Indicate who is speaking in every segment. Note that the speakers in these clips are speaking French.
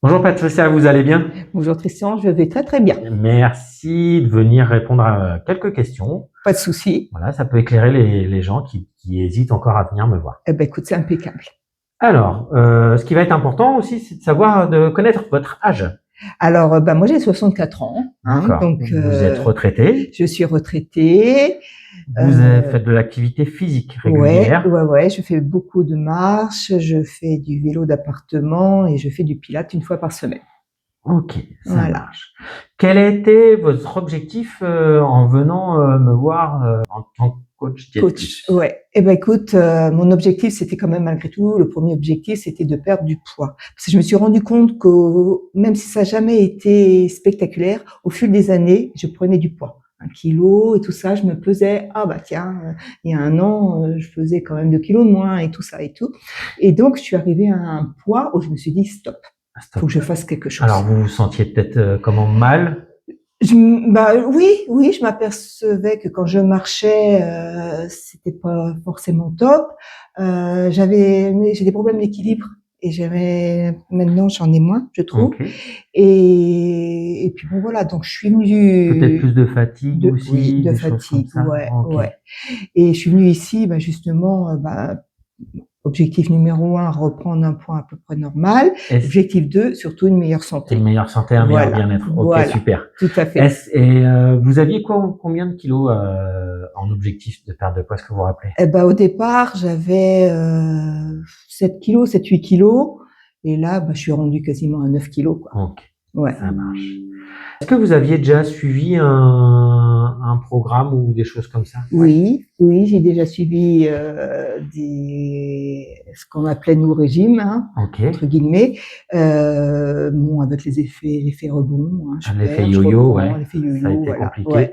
Speaker 1: Bonjour Patricia, vous allez bien?
Speaker 2: Bonjour Christian, je vais très très bien.
Speaker 1: Merci de venir répondre à quelques questions.
Speaker 2: Pas de souci.
Speaker 1: Voilà, ça peut éclairer les gens qui hésitent encore à venir me voir.
Speaker 2: Eh ben écoute, c'est impeccable.
Speaker 1: Alors, ce qui va être important aussi, c'est de savoir, de connaître votre âge.
Speaker 2: Alors, moi j'ai 64 ans,
Speaker 1: D'accord.
Speaker 2: donc
Speaker 1: Vous êtes retraité.
Speaker 2: je suis retraitée.
Speaker 1: Vous faites de l'activité physique
Speaker 2: Ouais,
Speaker 1: régulière.
Speaker 2: ouais, je fais beaucoup de marches, je fais du vélo d'appartement et je fais du pilates une fois par semaine.
Speaker 1: Ok, ça
Speaker 2: Voilà.
Speaker 1: marche. Quel a été votre objectif en venant me voir en tant que coach
Speaker 2: Coach,
Speaker 1: diététique?
Speaker 2: ouais. Eh ben écoute, mon objectif, c'était quand même malgré tout, le premier objectif, c'était de perdre du poids. Parce que je me suis rendu compte que même si ça n'a jamais été spectaculaire, au fil des années, je prenais du poids. 1 kilo et tout ça, je me pesais, ah bah tiens, il y a un an, je faisais quand même 2 kilos de moins et tout ça et tout. Et donc, je suis arrivée à un poids où je me suis dit, stop,
Speaker 1: Stop.
Speaker 2: faut que je fasse quelque chose.
Speaker 1: Alors, vous vous sentiez peut-être comment mal?
Speaker 2: Oui, je m'apercevais que quand je marchais, c'était pas forcément top. J'ai des problèmes d'équilibre et maintenant j'en ai moins, je trouve.
Speaker 1: Ok.
Speaker 2: Et puis bon voilà, donc je suis venue
Speaker 1: Peut-être plus de fatigue aussi,
Speaker 2: de
Speaker 1: des choses comme
Speaker 2: fatigue,
Speaker 1: ça. Ok.
Speaker 2: ouais. Et je suis venue ici, justement, objectif numéro 1, reprendre un poids à peu près normal.
Speaker 1: Est-ce
Speaker 2: Objectif 2, surtout une meilleure santé.
Speaker 1: une meilleure santé, un meilleur
Speaker 2: Voilà,
Speaker 1: bien-être? Ok,
Speaker 2: voilà,
Speaker 1: super.
Speaker 2: tout à fait.
Speaker 1: Vous aviez combien de kilos en objectif de perte de poids, est-ce que vous vous rappelez?
Speaker 2: Au départ, j'avais 7 kilos, 7-8 kilos. Et là, je suis rendue quasiment à 9 kilos, quoi.
Speaker 1: Ok,
Speaker 2: Ouais.
Speaker 1: ça marche. Est-ce que vous aviez déjà suivi un programme ou des choses comme ça?
Speaker 2: Oui, j'ai déjà suivi ce qu'on appelait nous régime,
Speaker 1: Ok.
Speaker 2: entre guillemets. Avec l'effet rebond, je
Speaker 1: L'effet
Speaker 2: perds, je
Speaker 1: yo-yo,
Speaker 2: reprends,
Speaker 1: ouais.
Speaker 2: l'effet yo-yo,
Speaker 1: Ça a été
Speaker 2: voilà.
Speaker 1: compliqué.
Speaker 2: Ouais.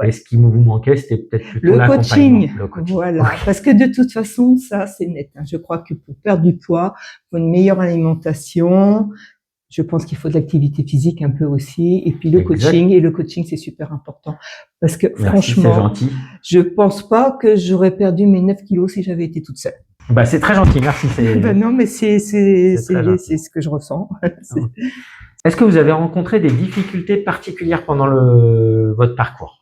Speaker 1: Et ce qui vous manquait, c'était peut-être plutôt
Speaker 2: Le
Speaker 1: l'accompagnement.
Speaker 2: coaching,
Speaker 1: Le coaching.
Speaker 2: voilà.
Speaker 1: Ok.
Speaker 2: Parce que de toute façon, ça, c'est net. Je crois que pour perdre du poids, il faut une meilleure alimentation. Je pense qu'il faut de l'activité physique un peu aussi. Et puis le coaching. Et le coaching, c'est super important. Parce que
Speaker 1: Merci, c'est
Speaker 2: franchement,
Speaker 1: gentil.
Speaker 2: je pense pas que j'aurais perdu mes 9 kilos si j'avais été toute seule.
Speaker 1: Bah, c'est très gentil, merci.
Speaker 2: Non, mais c'est
Speaker 1: très gentil.
Speaker 2: ce que je ressens.
Speaker 1: Est-ce que vous avez rencontré des difficultés particulières pendant votre parcours?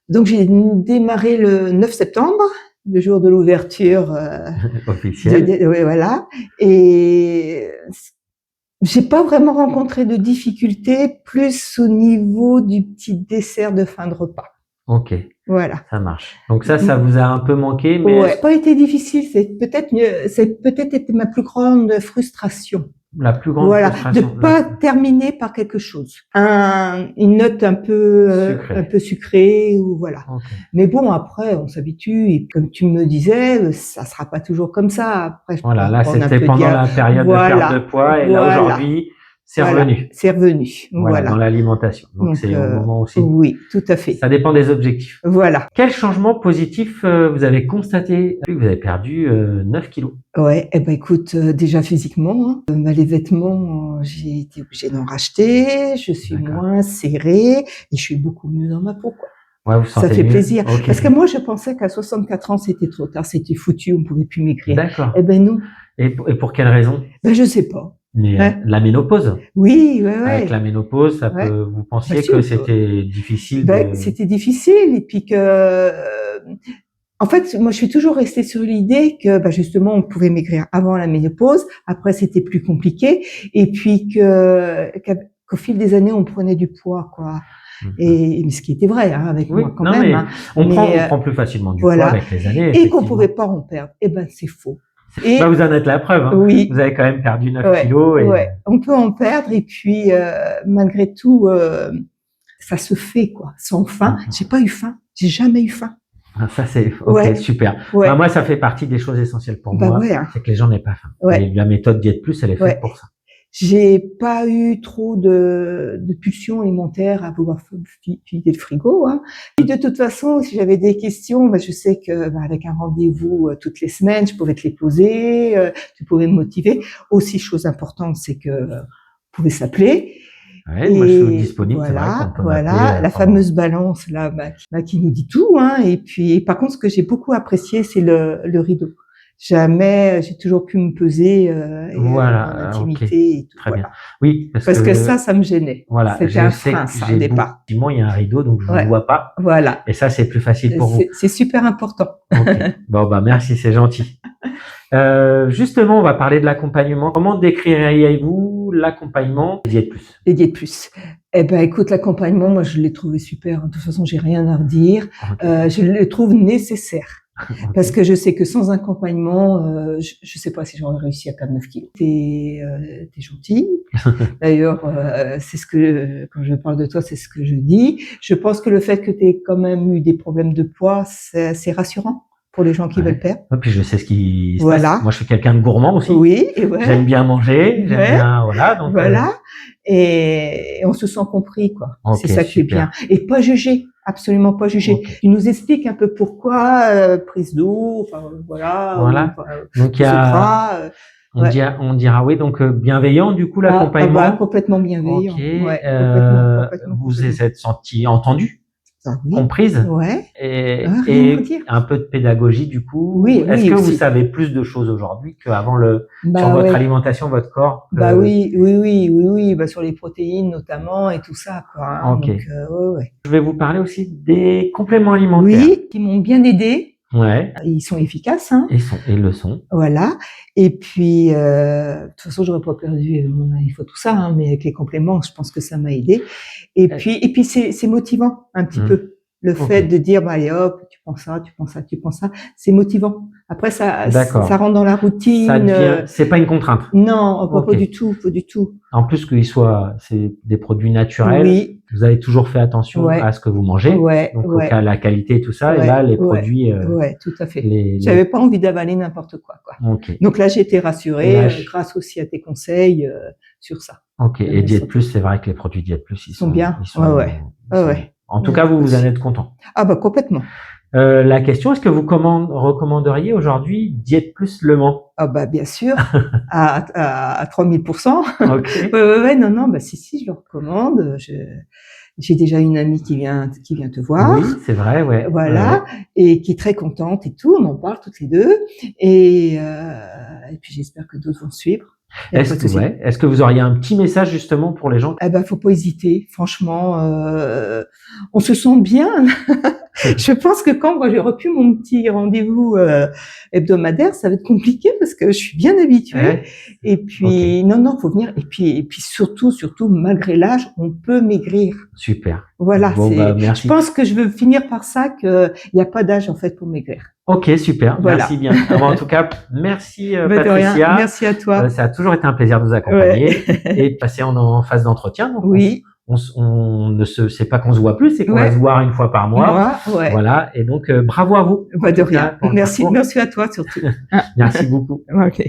Speaker 2: Donc, j'ai démarré le 9 septembre, le jour de l'ouverture
Speaker 1: officielle.
Speaker 2: Oui, voilà. Et j'ai pas vraiment rencontré de difficultés, plus au niveau du petit dessert de fin de repas.
Speaker 1: Ok.
Speaker 2: Voilà.
Speaker 1: Ça marche. Donc ça vous a un peu manqué, mais
Speaker 2: ouais, pas été difficile. C'est peut-être été ma plus grande frustration.
Speaker 1: La plus grande frustration.
Speaker 2: De pas terminer par quelque chose. Une note un peu sucrée ou voilà.
Speaker 1: Okay.
Speaker 2: Mais bon, après, on s'habitue et comme tu me disais, ça sera pas toujours comme ça. Après,
Speaker 1: voilà, là, c'était pendant la période de perte de poids et là, aujourd'hui, c'est revenu.
Speaker 2: C'est revenu.
Speaker 1: Voilà, dans l'alimentation. Donc c'est au moment aussi.
Speaker 2: Oui, tout à fait.
Speaker 1: Ça dépend des objectifs.
Speaker 2: Voilà.
Speaker 1: Quel changement positif vous avez constaté? Vous avez perdu 9 kilos.
Speaker 2: Ouais, écoute, déjà physiquement, les vêtements, j'ai été obligée d'en racheter, je suis moins serrée et je suis beaucoup mieux dans ma peau, quoi.
Speaker 1: Ouais, vous sentez
Speaker 2: ça fait
Speaker 1: mieux.
Speaker 2: Plaisir.
Speaker 1: Okay.
Speaker 2: Parce que moi, je pensais qu'à 64 ans, c'était trop tard, c'était foutu, on pouvait plus maigrir.
Speaker 1: D'accord.
Speaker 2: Non.
Speaker 1: Et pour quelle raison?
Speaker 2: Je sais pas.
Speaker 1: Mais la ménopause.
Speaker 2: Oui,
Speaker 1: Avec la ménopause, ça peut, vous pensiez que c'était difficile
Speaker 2: C'était difficile et puis que, en fait, moi, je suis toujours restée sur l'idée que, justement, on pouvait maigrir avant la ménopause. Après, c'était plus compliqué. Et puis qu'au fil des années, on prenait du poids, quoi. Et ce qui était vrai, avec moi quand même.
Speaker 1: Mais on prend plus facilement du poids avec les années.
Speaker 2: Et qu'on pouvait pas en perdre. C'est faux.
Speaker 1: Et vous en êtes la preuve.
Speaker 2: Oui.
Speaker 1: Vous avez quand même perdu 9 kilos.
Speaker 2: On peut en perdre et puis malgré tout, ça se fait, quoi. Sans faim. J'ai pas eu faim. J'ai jamais eu faim.
Speaker 1: Ça c'est super. Moi, ça fait partie des choses essentielles pour moi. C'est que les gens n'aient pas faim. Et la méthode Diète Plus, elle est faite pour ça.
Speaker 2: J'ai pas eu trop de pulsions alimentaires à vouloir vider le frigo. Et de toute façon, si j'avais des questions, je sais que avec un rendez-vous toutes les semaines, je pouvais te les poser, tu pouvais me motiver. Aussi, chose importante, c'est que vous pouvez s'appeler.
Speaker 1: Ouais, moi je suis disponible.
Speaker 2: Voilà, la fameuse balance là, qui nous dit tout. Et puis, par contre, ce que j'ai beaucoup apprécié, c'est le rideau. Jamais j'ai toujours pu me peser
Speaker 1: voilà,
Speaker 2: en intimité et tout.
Speaker 1: Très
Speaker 2: voilà.
Speaker 1: bien. Oui,
Speaker 2: parce que ça me gênait.
Speaker 1: Voilà,
Speaker 2: c'était un frein, ça, au départ.
Speaker 1: Effectivement, il y a un rideau, donc je ne vous vois pas.
Speaker 2: Voilà.
Speaker 1: Et ça, c'est plus facile pour vous.
Speaker 2: C'est super important.
Speaker 1: Okay. Bon, bah merci, c'est gentil. Justement, on va parler de l'accompagnement. Comment décririez-vous l'accompagnement des Diète Plus?
Speaker 2: Les Diète Plus. Eh ben, écoute, l'accompagnement, moi, je l'ai trouvé super. De toute façon, j'ai rien à redire. Okay. Je le trouve nécessaire. Okay. Parce que je sais que sans accompagnement, je sais pas si j'aurais réussi à perdre 9 kilos. T'es gentil. D'ailleurs, c'est ce que, quand je parle de toi, c'est ce que je dis. Je pense que le fait que t'aies quand même eu des problèmes de poids, c'est rassurant pour les gens qui veulent perdre.
Speaker 1: Et puis je sais ce qui se passe. Moi, je suis quelqu'un de gourmand aussi.
Speaker 2: Oui,
Speaker 1: J'aime bien manger, j'aime bien, voilà. Donc,
Speaker 2: et on se sent compris, quoi.
Speaker 1: Okay,
Speaker 2: c'est ça qui est bien. Et pas jugé. Absolument pas jugé. Okay. Tu nous expliques un peu pourquoi, prise d'eau, enfin, voilà.
Speaker 1: Donc, il y a, on dira oui, donc bienveillant, du coup, l'accompagnement.
Speaker 2: Complètement bienveillant.
Speaker 1: Okay.
Speaker 2: Complètement.
Speaker 1: Vous êtes senti entendu?
Speaker 2: Oui.
Speaker 1: Comprise et un peu de pédagogie du coup. Est-ce que vous savez plus de choses aujourd'hui qu'avant sur votre alimentation, votre corps?
Speaker 2: Oui. Sur les protéines notamment et tout ça, quoi. Hein.
Speaker 1: Okay.
Speaker 2: Donc,
Speaker 1: Je vais vous parler aussi des compléments alimentaires.
Speaker 2: Oui, qui m'ont bien aidé.
Speaker 1: Ouais.
Speaker 2: Ils sont efficaces, hein.
Speaker 1: Ils le sont.
Speaker 2: Voilà. Et puis, de toute façon, j'aurais pas perdu il faut tout ça, hein, mais avec les compléments, je pense que ça m'a aidé. Et puis c'est motivant un petit peu. Le fait de dire, bah, allez hop, tu prends ça, c'est motivant. Après, ça rentre dans la routine.
Speaker 1: C'est pas une contrainte.
Speaker 2: Non, pas du tout.
Speaker 1: En plus c'est des produits naturels.
Speaker 2: Oui.
Speaker 1: Vous avez toujours fait attention à ce que vous mangez. Donc, à la qualité et tout ça. Et là, les produits.
Speaker 2: Tout à fait. J'avais pas envie d'avaler n'importe quoi.
Speaker 1: Okay.
Speaker 2: Donc là, j'ai été rassurée, grâce aussi à tes conseils, sur ça.
Speaker 1: Ok. Et Diète Plus, c'est vrai que les produits Diète Plus, ils sont
Speaker 2: bien.
Speaker 1: En tout cas, vous en êtes content.
Speaker 2: Ah, bah, complètement.
Speaker 1: La question, est-ce que vous recommanderiez aujourd'hui Diète Plus Le Mans?
Speaker 2: Ah, bah, bien sûr. à 3000%.
Speaker 1: Okay.
Speaker 2: Non, bah, si, je le recommande. J'ai déjà une amie qui vient te voir.
Speaker 1: Oui, c'est vrai, ouais.
Speaker 2: Voilà. Et qui est très contente et tout. On en parle toutes les deux. Et puis, j'espère que d'autres vont suivre.
Speaker 1: Est-ce que vous auriez un petit message justement pour les gens?
Speaker 2: Eh ben, faut pas hésiter. Franchement, on se sent bien. Je pense que quand moi j'ai repris mon petit rendez-vous hebdomadaire, ça va être compliqué parce que je suis bien habituée. Et puis non, faut venir. Et puis surtout, malgré l'âge, on peut maigrir.
Speaker 1: Super.
Speaker 2: Voilà.
Speaker 1: Bon, merci.
Speaker 2: Je pense que je veux finir par ça qu'il n'y a pas d'âge en fait pour maigrir.
Speaker 1: Ok, super. Voilà. Merci bien. En tout cas, merci Patricia.
Speaker 2: Merci à toi.
Speaker 1: Ça a toujours été un plaisir de vous accompagner et de passer en phase d'entretien.
Speaker 2: Oui.
Speaker 1: On ne sait pas qu'on se voit plus, c'est qu'on va se voir une fois par mois. Voilà. Et donc, bravo à vous.
Speaker 2: De rien. Merci à toi surtout.
Speaker 1: Merci beaucoup.
Speaker 2: Ok.